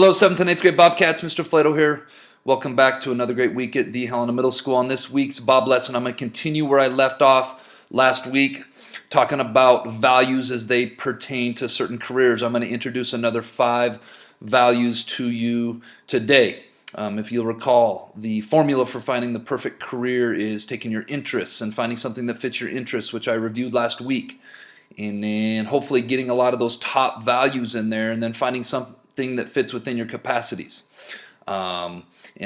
Hello, 7th and 8th grade Bobcats. Mr. Flato here. Welcome back to another great week at the Helena Middle School. On this week's B.O.B Lesson, I'm going to continue where I left off last week, talking about values as they pertain to certain careers. I'm going to introduce another 5 values to you today. If you'll recall, the formula for finding the perfect career is taking your interests and finding something that fits your interests, which I reviewed last week. And then hopefully getting a lot of those top values in there, and then finding something that fits within your capacities. And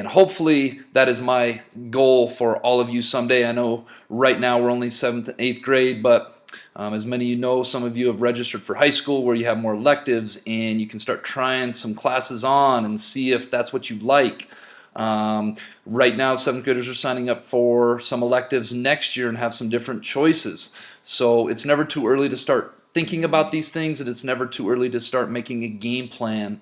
hopefully that is my goal for all of you someday. I know right now we're only 7th and 8th grade, but as many of you know, some of you have registered for high school where you have more electives and you can start trying some classes on and see if that's what you like. Right now 7th graders are signing up for some electives next year and have some different choices. So it's never too early to start thinking about these things, and it's never too early to start making a game plan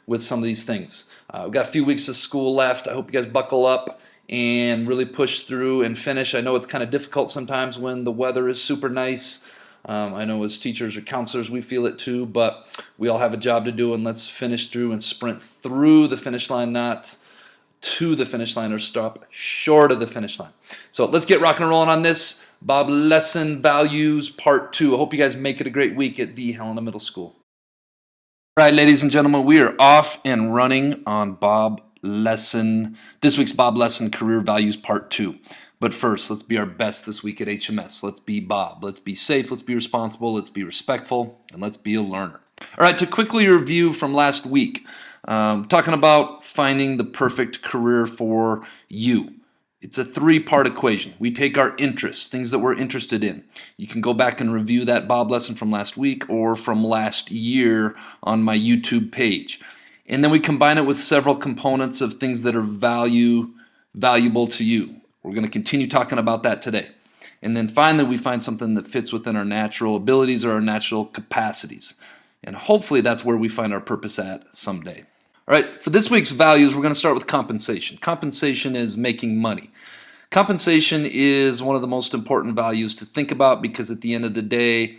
with some of these things. We've got a few weeks of school left. I hope you guys buckle up and really push through and finish. I know it's kind of difficult sometimes when the weather is super nice. I know as teachers or counselors we feel it too, but we all have a job to do, and let's finish through and sprint through the finish line, not to the finish line or stop short of the finish line. So let's get rocking and rolling on this B.O.B Lesson Values Part 2. I hope you guys make it a great week at the Helena Middle School. All right, ladies and gentlemen, we are off and running on B.O.B Lesson, this week's B.O.B Lesson Career Values Part 2. But first, let's be our best this week at HMS. Let's be Bob. Let's be safe. Let's be responsible. Let's be respectful. And let's be a learner. All right, to quickly review from last week, talking about finding the perfect career for you. It's a 3-part equation. We take our interests, things that we're interested in. You can go back and review that B.O.B lesson from last week or from last year on my YouTube page. And then we combine it with several components of things that are valuable to you. We're going to continue talking about that today. And then finally, we find something that fits within our natural abilities or our natural capacities. And hopefully that's where we find our purpose at someday. All right, for this week's values, we're going to start with compensation. Compensation is making money. Compensation is one of the most important values to think about because at the end of the day,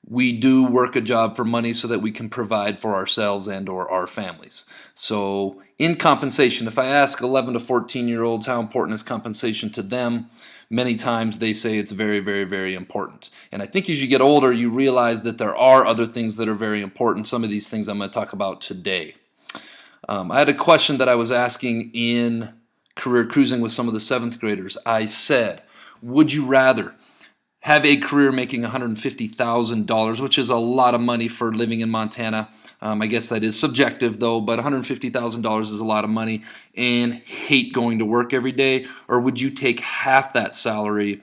we do work a job for money so that we can provide for ourselves and or our families. So in compensation, if I ask 11 to 14-year-olds how important is compensation to them, many times they say it's very, very, very important. And I think as you get older, you realize that there are other things that are very important. Some of these things I'm going to talk about today. I had a question that I was asking in career cruising with some of the 7th graders. I said, would you rather have a career making $150,000, which is a lot of money for living in Montana? I guess that is subjective though, but $150,000 is a lot of money, and hate going to work every day? Or would you take half that salary,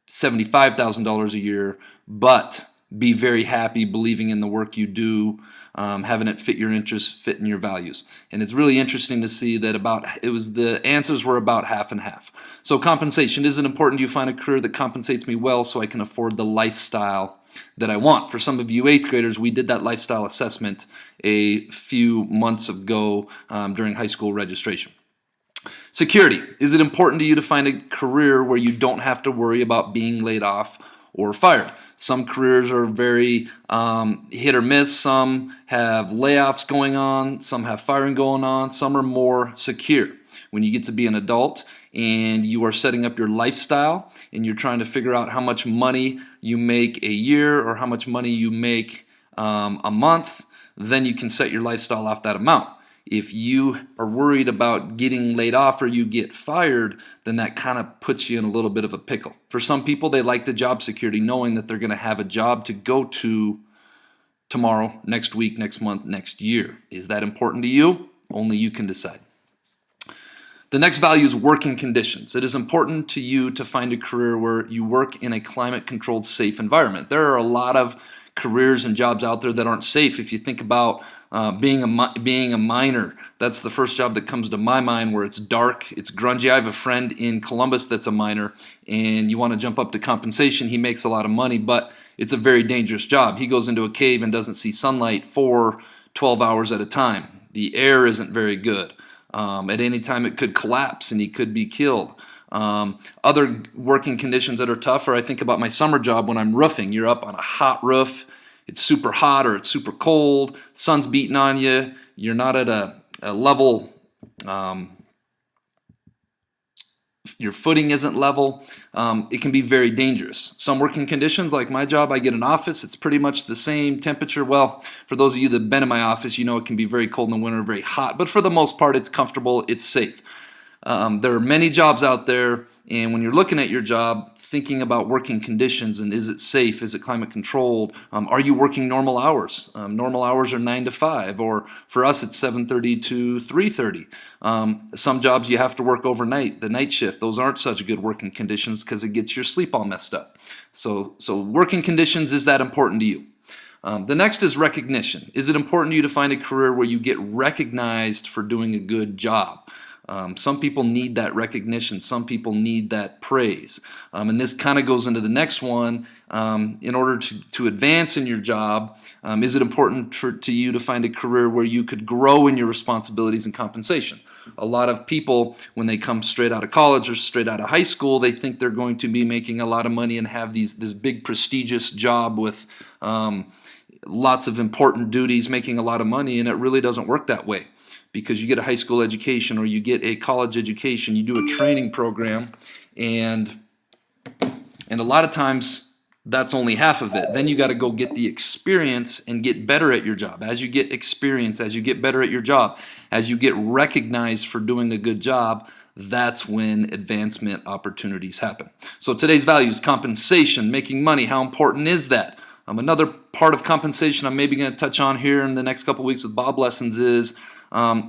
$75,000 a year, but be very happy believing in the work you do, having it fit your interests, fit in your values? And it's really interesting to see that the answers were about half and half. So compensation, is it important you find a career that compensates me well so I can afford the lifestyle that I want? For some of you 8th graders, we did that lifestyle assessment a few months ago during high school registration. Security, is it important to you to find a career where you don't have to worry about being laid off or fired? Some careers are very hit or miss. Some have layoffs going on. Some have firing going on. Some are more secure. When you get to be an adult and you are setting up your lifestyle and you're trying to figure out how much money you make a year or how much money you make a month, then you can set your lifestyle off that amount. If you are worried about getting laid off or you get fired, then that kind of puts you in a little bit of a pickle. For some people, they like the job security, knowing that they're going to have a job to go to tomorrow, next week, next month, next year. Is that important to you? Only you can decide. The next value is working conditions. It is important to you to find a career where you work in a climate-controlled, safe environment. There are a lot of careers and jobs out there that aren't safe. If you think about being a miner, that's the first job that comes to my mind, where it's dark, it's grungy. I have a friend in Columbus that's a miner, and you want to jump up to compensation. He makes a lot of money, but it's a very dangerous job. He goes into a cave and doesn't see sunlight for 12 hours at a time. The air isn't very good. At any time it could collapse and he could be killed. Other working conditions that are tougher, I think about my summer job when I'm roofing. You're up on a hot roof, it's super hot or it's super cold, sun's beating on you, you're not at a level, your footing isn't level, it can be very dangerous. Some working conditions, like my job, I get an office, it's pretty much the same temperature. Well, for those of you that have been in my office, you know it can be very cold in the winter, very hot, but for the most part, it's comfortable, it's safe. There are many jobs out there, and when you're looking at your job, thinking about working conditions and is it safe, is it climate controlled, are you working normal hours? Normal hours are 9 to 5, or for us it's 7:30 to 3:30. Some jobs you have to work overnight, the night shift. Those aren't such good working conditions because it gets your sleep all messed up. So working conditions, is that important to you? The next is recognition. Is it important to you to find a career where you get recognized for doing a good job? Some people need that recognition. Some people need that praise. And this kind of goes into the next one. In order to advance in your job, is it important to you to find a career where you could grow in your responsibilities and compensation? A lot of people, when they come straight out of college or straight out of high school, they think they're going to be making a lot of money and have this big prestigious job with lots of important duties, making a lot of money, and it really doesn't work that way. Because you get a high school education or you get a college education, you do a training program, and a lot of times that's only half of it. Then you got to go get the experience and get better at your job. As you get experience, as you get better at your job, as you get recognized for doing a good job, that's when advancement opportunities happen. So today's values: compensation, making money. How important is that? Another part of compensation I'm maybe going to touch on here in the next couple of weeks with Bob Lessons is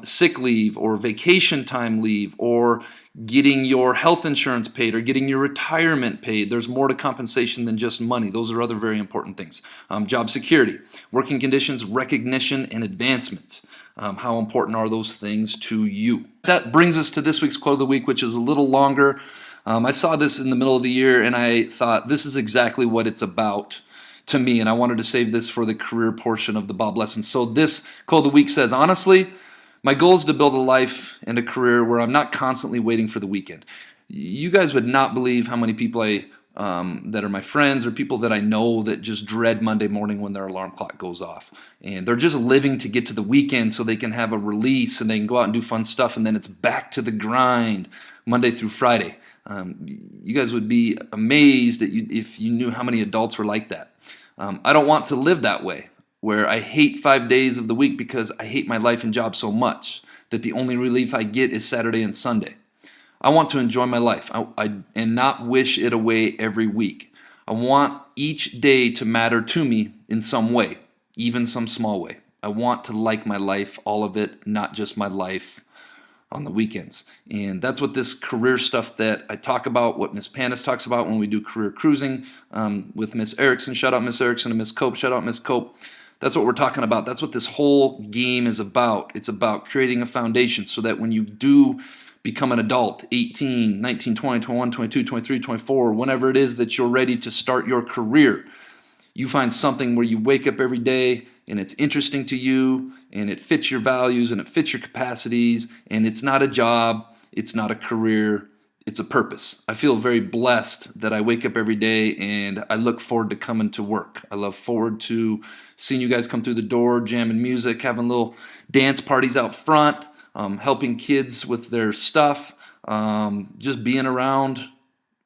sick leave or vacation time leave, or getting your health insurance paid, or getting your retirement paid. There's more to compensation than just money. Those are other very important things. Job security, working conditions, recognition, and advancement. How important are those things to you? That brings us to this week's quote of the week, which is a little longer. I saw this in the middle of the year, and I thought this is exactly what it's about to me, and I wanted to save this for the career portion of the Bob Lesson. So this quote of the week says, honestly, my goal is to build a life and a career where I'm not constantly waiting for the weekend. You guys would not believe how many people that are my friends or people that I know that just dread Monday morning when their alarm clock goes off. And they're just living to get to the weekend so they can have a release and they can go out and do fun stuff, and then it's back to the grind Monday through Friday. You guys would be amazed if you knew how many adults were like that. I don't want to live that way, where I hate 5 days of the week because I hate my life and job so much that the only relief I get is Saturday and Sunday. I want to enjoy my life and not wish it away every week. I want each day to matter to me in some way, even some small way. I want to like my life, all of it, not just my life on the weekends. And that's what this career stuff that I talk about, what Miss Panis talks about when we do career cruising with Miss Erickson. Shout out Miss Erickson and Miss Cope. Shout out Miss Cope. That's what we're talking about. That's what this whole game is about. It's about creating a foundation so that when you do become an adult, 18, 19, 20, 21, 22, 23, 24, whenever it is that you're ready to start your career, you find something where you wake up every day and it's interesting to you and it fits your values and it fits your capacities, and it's not a job, it's not a career, it's a purpose. I feel very blessed that I wake up every day and I look forward to coming to work. I look forward to seeing you guys come through the door, jamming music, having little dance parties out front, helping kids with their stuff, just being around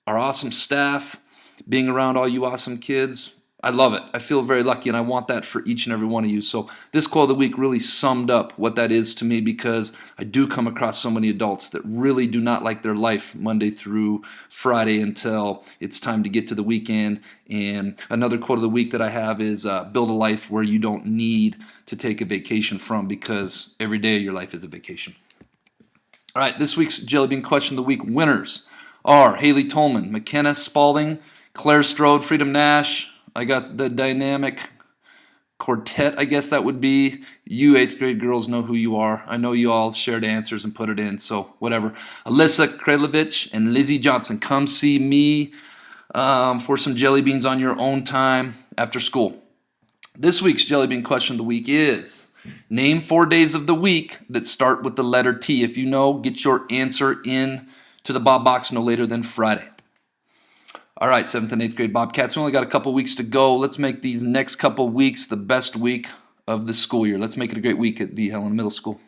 our awesome staff, being around all you awesome kids. I love it. I feel very lucky, and I want that for each and every one of you. So this quote of the week really summed up what that is to me, because I do come across so many adults that really do not like their life Monday through Friday until it's time to get to the weekend. And another quote of the week that I have is build a life where you don't need to take a vacation from, because every day of your life is a vacation. All right, this week's Jellybean question of the week winners are Haley Tolman, McKenna Spalding, Claire Strode, Freedom Nash. I got the dynamic quartet, I guess that would be. You 8th grade girls know who you are. I know you all shared answers and put it in, so whatever. Alyssa Krelevich and Lizzie Johnson, come see me for some jelly beans on your own time after school. This week's Jellybean question of the week is, name 4 days of the week that start with the letter T. If you know, get your answer in to the Bob box no later than Friday. All right, 7th and 8th grade Bobcats, we only got a couple weeks to go. Let's make these next couple weeks the best week of the school year. Let's make it a great week at the Helena Middle School.